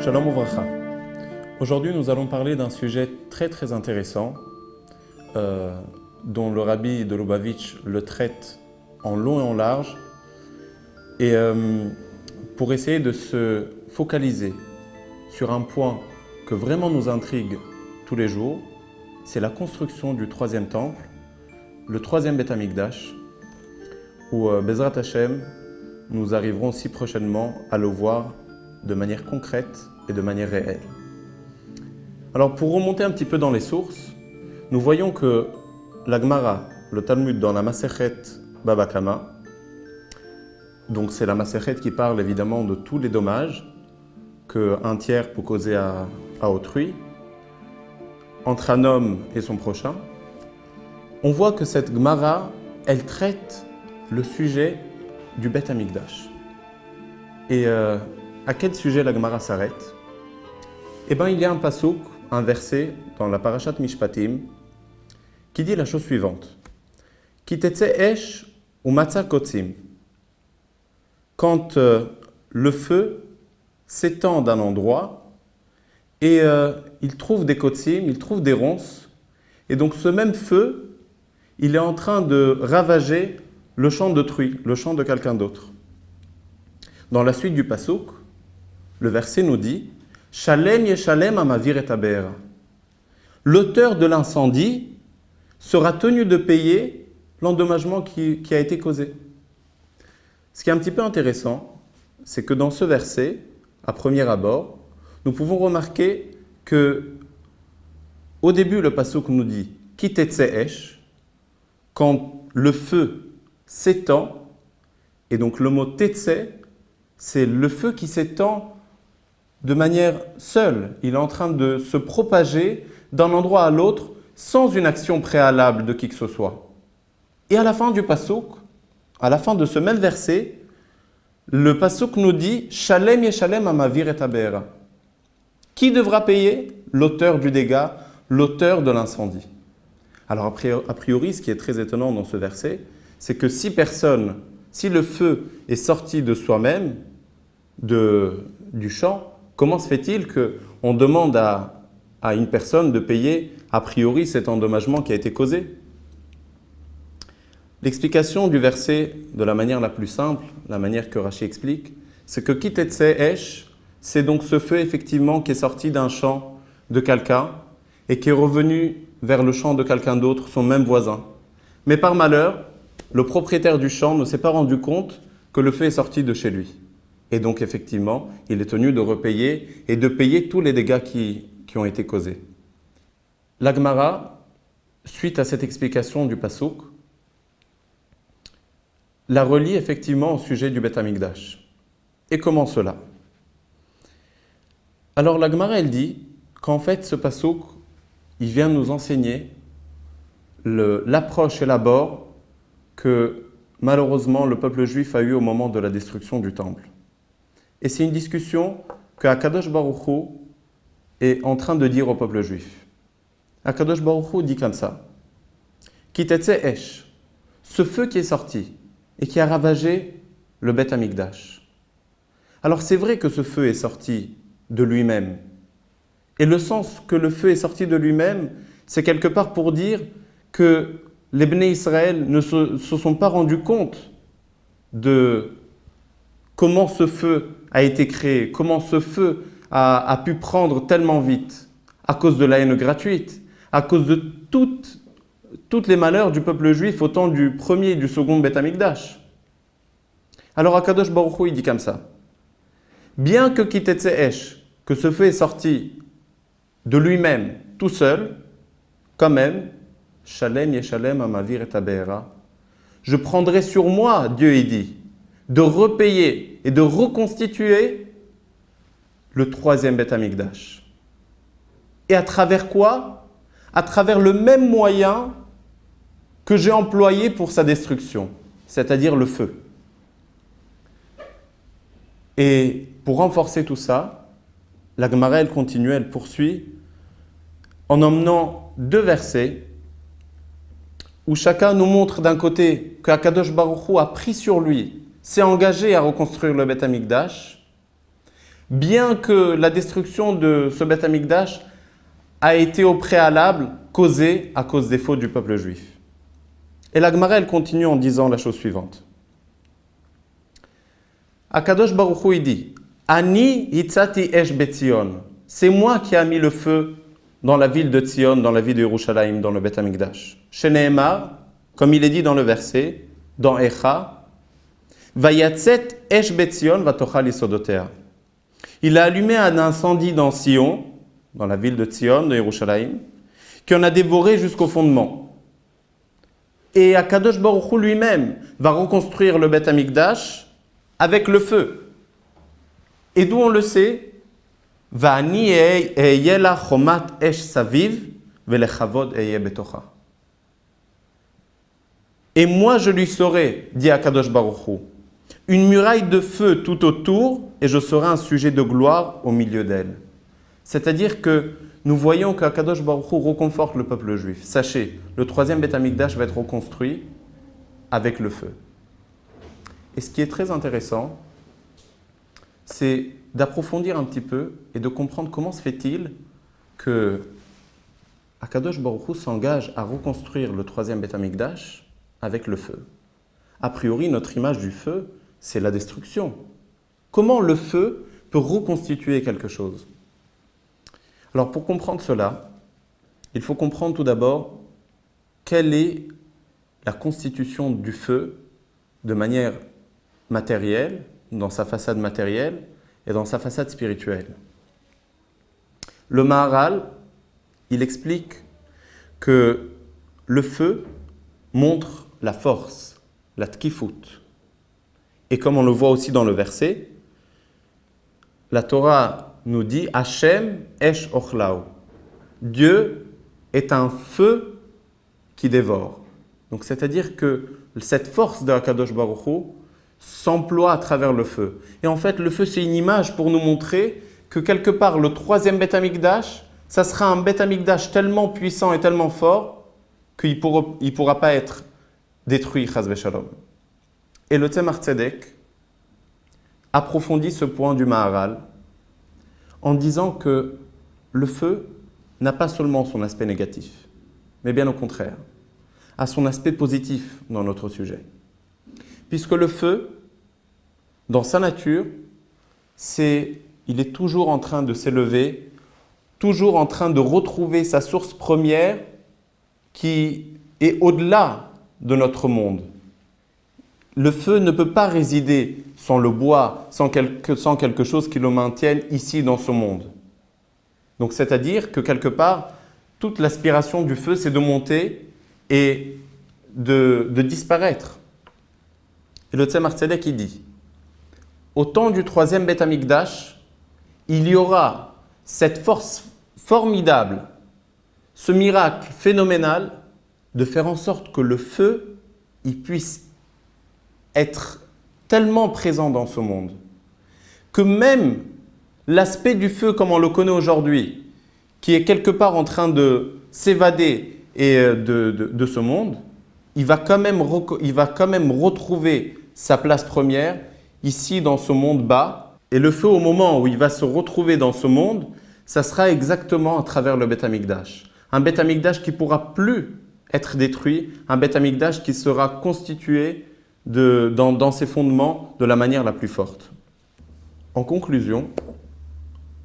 Shalom Uvracha. Aujourd'hui, nous allons parler d'un sujet très intéressant dont le rabbi de Lubavitch le traite en long et en large et pour essayer de se focaliser sur un point que vraiment nous intrigue tous les jours, c'est la construction du troisième temple, le troisième Beth Amikdash, où Bezrat Hashem, nous arriverons si prochainement à le voir de manière concrète et de manière réelle. Alors pour remonter un petit peu dans les sources, nous voyons que la Gemara, le Talmud dans la Masechet Baba Kama, donc c'est la Masechet qui parle évidemment de tous les dommages qu'un tiers peut causer à autrui, entre un homme et son prochain. On voit que cette Gemara, elle traite le sujet du Beth Amikdash. Et à quel sujet la Gemara s'arrête? Eh bien, il y a un pasuk, un verset dans la Parashat Mishpatim qui dit la chose suivante. Ki tetze esh umatza kotzim. Quand le feu s'étend d'un endroit et il trouve des kotzim, il trouve des ronces, et donc ce même feu, il est en train de ravager le champ d'autrui, le champ de quelqu'un d'autre. Dans la suite du pasuk, le verset nous dit « Shalem yeshalem amavir et habe'era » L'auteur de l'incendie sera tenu de payer l'endommagement qui a été causé. Ce qui est un petit peu intéressant, c'est que dans ce verset, à premier abord, nous pouvons remarquer que au début, le pasuk nous dit « Ki tetze esh » quand le feu s'étend, et donc le mot « tetze » c'est le feu qui s'étend de manière seule. Il est en train de se propager d'un endroit à l'autre sans une action préalable de qui que ce soit. Et à la fin du pasuk, à la fin de ce même verset, le pasuk nous dit « Shalem yeshalem amavir et habe'era » Qui devra payer? L'auteur du dégât, l'auteur de l'incendie. Alors a priori, ce qui est très étonnant dans ce verset, c'est que si le feu est sorti de soi-même, du champ, comment se fait-il qu'on demande à une personne de payer a priori cet endommagement qui a été causé? L'explication du verset de la manière la plus simple, la manière que Rashi explique, c'est que Ki tetze esh, c'est donc ce feu effectivement qui est sorti d'un champ de quelqu'un et qui est revenu vers le champ de quelqu'un d'autre, son même voisin. Mais par malheur, le propriétaire du champ ne s'est pas rendu compte que le feu est sorti de chez lui. Et donc, effectivement, il est tenu de repayer et de payer tous les dégâts qui ont été causés. La Gemara, suite à cette explication du pasuk, la relie effectivement au sujet du Beth Amikdash. Et comment cela? Alors, la Gemara, elle dit qu'en fait, ce pasuk, il vient nous enseigner l'approche et l'abord que malheureusement le peuple juif a eu au moment de la destruction du temple. Et c'est une discussion que Akadosh Baruch Hu est en train de dire au peuple juif. Akadosh Baruch Hu dit comme ça. Ki tetze esh, ce feu qui est sorti et qui a ravagé le Beth Amikdash. Alors c'est vrai que ce feu est sorti de lui-même. Et le sens que le feu est sorti de lui-même, c'est quelque part pour dire que les Bnei Israël ne se sont pas rendus compte de comment ce feu a été créé, comment ce feu a pu prendre tellement vite, à cause de la haine gratuite, à cause de toutes les malheurs du peuple juif au temps du premier et du second Beth Amikdash. Alors Akadosh Baruch Hu, il dit comme ça. Bien que Ki tetze esh, que ce feu est sorti de lui-même, tout seul, quand même, Shalem yeshalem amavir et habe'era, je prendrai sur moi, Dieu dit, de repayer et de reconstituer le troisième Beth Amikdash. Et à travers quoi? À travers le même moyen que j'ai employé pour sa destruction, c'est-à-dire le feu. Et pour renforcer tout ça, la Gemara, elle continue, elle poursuit en emmenant deux versets où chacun nous montre d'un côté qu'Akadosh Baruch Hu a pris sur lui, s'est engagé à reconstruire le Beth Amikdash, bien que la destruction de ce Beth Amikdash a été au préalable causée à cause des fautes du peuple juif. Et la Gemara, elle continue en disant la chose suivante. Akadosh Baruch Hu, il dit, Ani hitzati esh betzion. C'est moi qui ai mis le feu dans la ville de Tzion, dans la ville de Yerushalayim, dans le Beth Amikdash. Sheneemar, comme il est dit dans le verset, dans Echa, Vayatzet esh betzion vatochal isodotea. Il a allumé un incendie dans Sion, dans la ville de Tzion, de Yerushalayim, qui en a dévoré jusqu'au fondement. Et Akadosh Baruch Hu lui-même va reconstruire le Beth Amikdash avec le feu. Et d'où on le sait, Va'ani eyela chomat esh saviv velechavod eye betocha. Et moi je lui serai, dit Akadosh Baruch Hu, une muraille de feu tout autour, et je serai un sujet de gloire au milieu d'elle. C'est-à-dire que nous voyons qu'Akadosh Baruch Hu reconforte le peuple juif. Sachez, le troisième Beth Amikdash va être reconstruit avec le feu. Et ce qui est très intéressant, c'est d'approfondir un petit peu et de comprendre comment se fait-il que Akadosh Baruch Hu s'engage à reconstruire le troisième Beth Amikdash avec le feu. A priori, notre image du feu, c'est la destruction. Comment le feu peut reconstituer quelque chose? Alors pour comprendre cela, il faut comprendre tout d'abord quelle est la constitution du feu de manière matérielle, dans sa façade matérielle et dans sa façade spirituelle. Le Maharal, il explique que le feu montre la force, la tkifut. Et comme on le voit aussi dans le verset, la Torah nous dit Hashem esh ochlaou. Dieu est un feu qui dévore. Donc c'est-à-dire que cette force de Hakadosh Baruch Hu s'emploie à travers le feu. Et en fait, le feu, c'est une image pour nous montrer que quelque part, le troisième Beth Amikdash, ça sera un Beth Amikdash tellement puissant et tellement fort qu'il ne pourra pas être détruit, chas v'shalom. Et le Tzemar Tzedek approfondit ce point du Maharal en disant que le feu n'a pas seulement son aspect négatif, mais bien au contraire, a son aspect positif dans notre sujet. Puisque le feu, dans sa nature, il est toujours en train de s'élever, toujours en train de retrouver sa source première qui est au-delà de notre monde. Le feu ne peut pas résider sans le bois, sans quelque chose qui le maintienne ici dans ce monde. Donc c'est-à-dire que quelque part, toute l'aspiration du feu, c'est de monter et de disparaître. Et le Tzemar Tzedek, il dit, au temps du troisième Beth Amikdash, il y aura cette force formidable, ce miracle phénoménal de faire en sorte que le feu, il puisse être tellement présent dans ce monde, que même l'aspect du feu comme on le connaît aujourd'hui, qui est quelque part en train de s'évader et de ce monde, il va quand même retrouver sa place première ici dans ce monde bas. Et le feu, au moment où il va se retrouver dans ce monde, ça sera exactement à travers le Beth Amikdash. Un Beth Amikdash qui ne pourra plus être détruit, un Beth Amikdash qui sera constitué dans ses fondements de la manière la plus forte. En conclusion,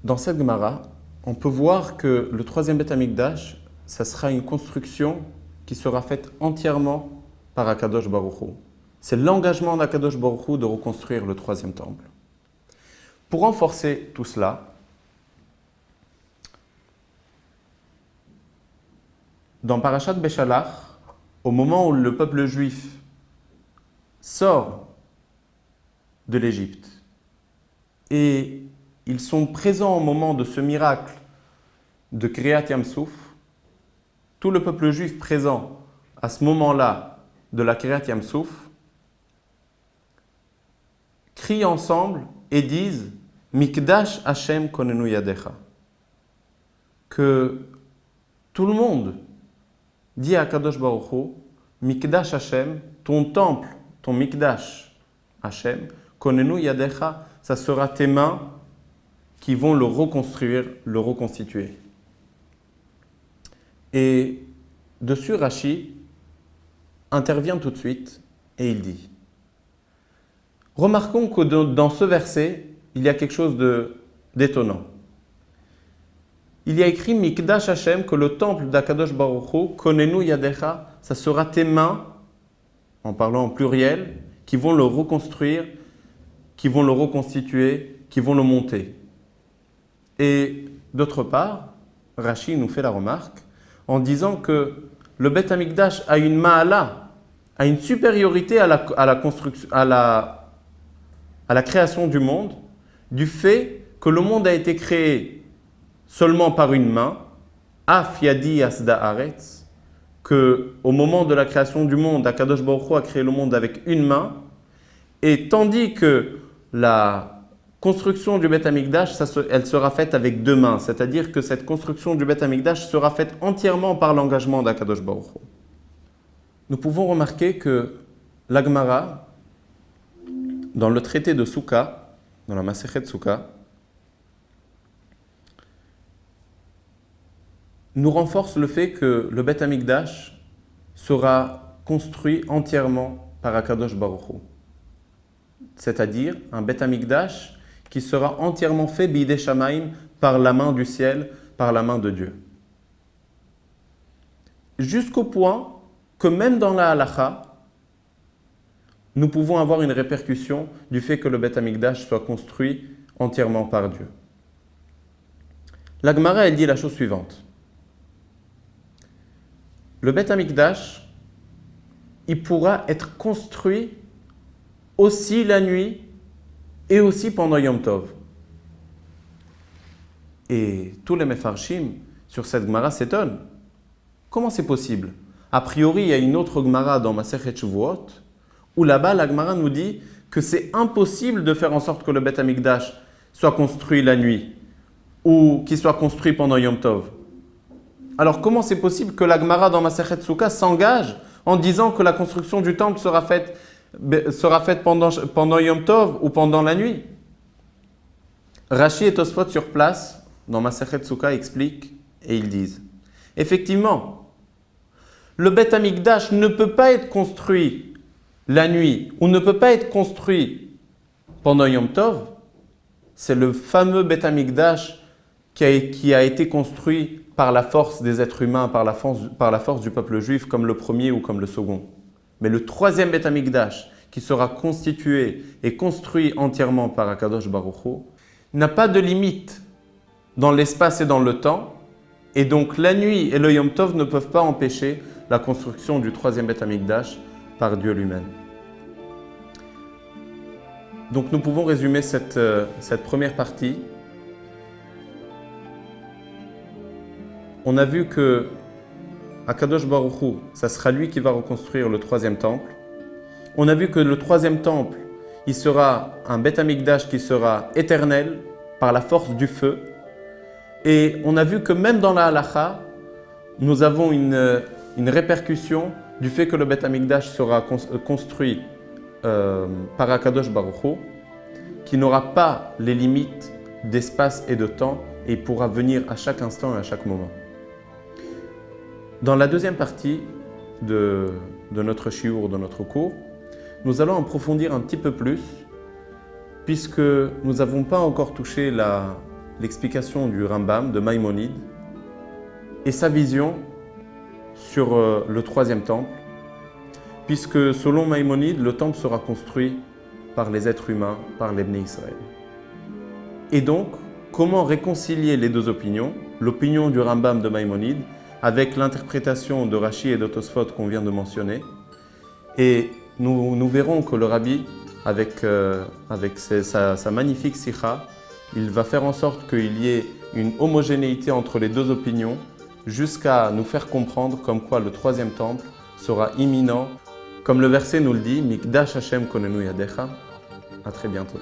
dans cette Gemara, on peut voir que le troisième Beth Amikdash, ça sera une construction qui sera faite entièrement par Akadosh Baruch Hu. C'est l'engagement d'Akadosh Baruch Hu de reconstruire le troisième temple. Pour renforcer tout cela, dans Parashat Beshalach, au moment où le peuple juif sort de l'Égypte et ils sont présents au moment de ce miracle de Kriyat Yam-Souf, tout le peuple juif présent à ce moment-là de la Kriyat Yam-Souf crient ensemble et disent Mikdash Hashem konenu yadecha. Que tout le monde dit à Kadosh Baruch Hu, Mikdash Hashem, ton temple, ton Mikdash Hashem, konenu yadecha, ça sera tes mains qui vont le reconstruire, le reconstituer. Et dessus, Rashi intervient tout de suite et il dit: remarquons que dans ce verset, il y a quelque chose d'étonnant. Il y a écrit Mikdash Hashem, que le temple d'Akadosh Baruch Hu, Konenu Yadecha, ça sera tes mains, en parlant en pluriel, qui vont le reconstruire, qui vont le reconstituer, qui vont le monter. Et d'autre part, Rashi nous fait la remarque en disant que le Beth Amikdash a une ma'ala, a une supériorité à la construction, à la création du monde, du fait que le monde a été créé seulement par une main, Af Yadi Asda Aretz, que au moment de la création du monde, Akadosh Baruch Hu a créé le monde avec une main, et tandis que la construction du Beth Amikdash, elle sera faite avec deux mains, c'est-à-dire que cette construction du Beth Amikdash sera faite entièrement par l'engagement d'Akadosh Baruch Hu. Nous pouvons remarquer que la Gemara, dans le traité de Souka, dans la Masechet Souka, nous renforce le fait que le Beth Amikdash sera construit entièrement par Akadosh Baruch Hu. C'est-à-dire un Beth Amikdash qui sera entièrement fait bidei Shamaim, par la main du ciel, par la main de Dieu. Jusqu'au point que même dans la halacha, nous pouvons avoir une répercussion du fait que le Beth Amikdash soit construit entièrement par Dieu. La Gemara, elle dit la chose suivante. Le Beth Amikdash, il pourra être construit aussi la nuit et aussi pendant Yom Tov. Et tous les Mefarshim sur cette Gemara s'étonnent. Comment c'est possible? A priori, il y a une autre Gemara dans Masechet Shavuot, où là-bas, la Gemara nous dit que c'est impossible de faire en sorte que le Beth Amikdash soit construit la nuit, ou qu'il soit construit pendant Yom Tov. Alors comment c'est possible que la Gemara dans Masechet Souka s'engage en disant que la construction du temple sera faite pendant Yom Tov ou pendant la nuit? Rashi et Tosfot sur place, dans Masechet Souka, expliquent et ils disent: effectivement, le Beth Amikdash ne peut pas être construit la nuit ou ne peut pas être construit pendant Yom Tov. C'est le fameux Beth Amikdash qui a été construit par la force des êtres humains, par la force du peuple juif, comme le premier ou comme le second. Mais le troisième Beth Amikdash, qui sera constitué et construit entièrement par Akadosh Baruch Hu, n'a pas de limite dans l'espace et dans le temps, et donc la nuit et le Yom Tov ne peuvent pas empêcher la construction du troisième Beth Amikdash par Dieu lui-même. Donc nous pouvons résumer cette première partie. On a vu que Akadosh Baruch Hu, ça sera lui qui va reconstruire le troisième temple. On a vu que le troisième temple, il sera un Beth Amikdash qui sera éternel par la force du feu. Et on a vu que même dans la halacha, nous avons une répercussion du fait que le Beth Amikdash sera construit par Akadosh Baruch Hu, qui n'aura pas les limites d'espace et de temps et pourra venir à chaque instant et à chaque moment. Dans la deuxième partie de notre shiur, de notre cours, nous allons approfondir un petit peu plus, puisque nous n'avons pas encore touché l'explication du Rambam, de Maïmonide, et sa vision sur le troisième temple, puisque selon Maïmonide, le temple sera construit par les êtres humains, par les Bnei Israël. Et donc, comment réconcilier les deux opinions, l'opinion du Rambam de Maïmonide, avec l'interprétation de Rashi et de Tosfot qu'on vient de mentionner. Et nous verrons que le Rabbi, avec sa magnifique sikha, il va faire en sorte qu'il y ait une homogénéité entre les deux opinions, jusqu'à nous faire comprendre comme quoi le troisième temple sera imminent. Comme le verset nous le dit, Mikdash Hashem konenu yadecha. À très bientôt.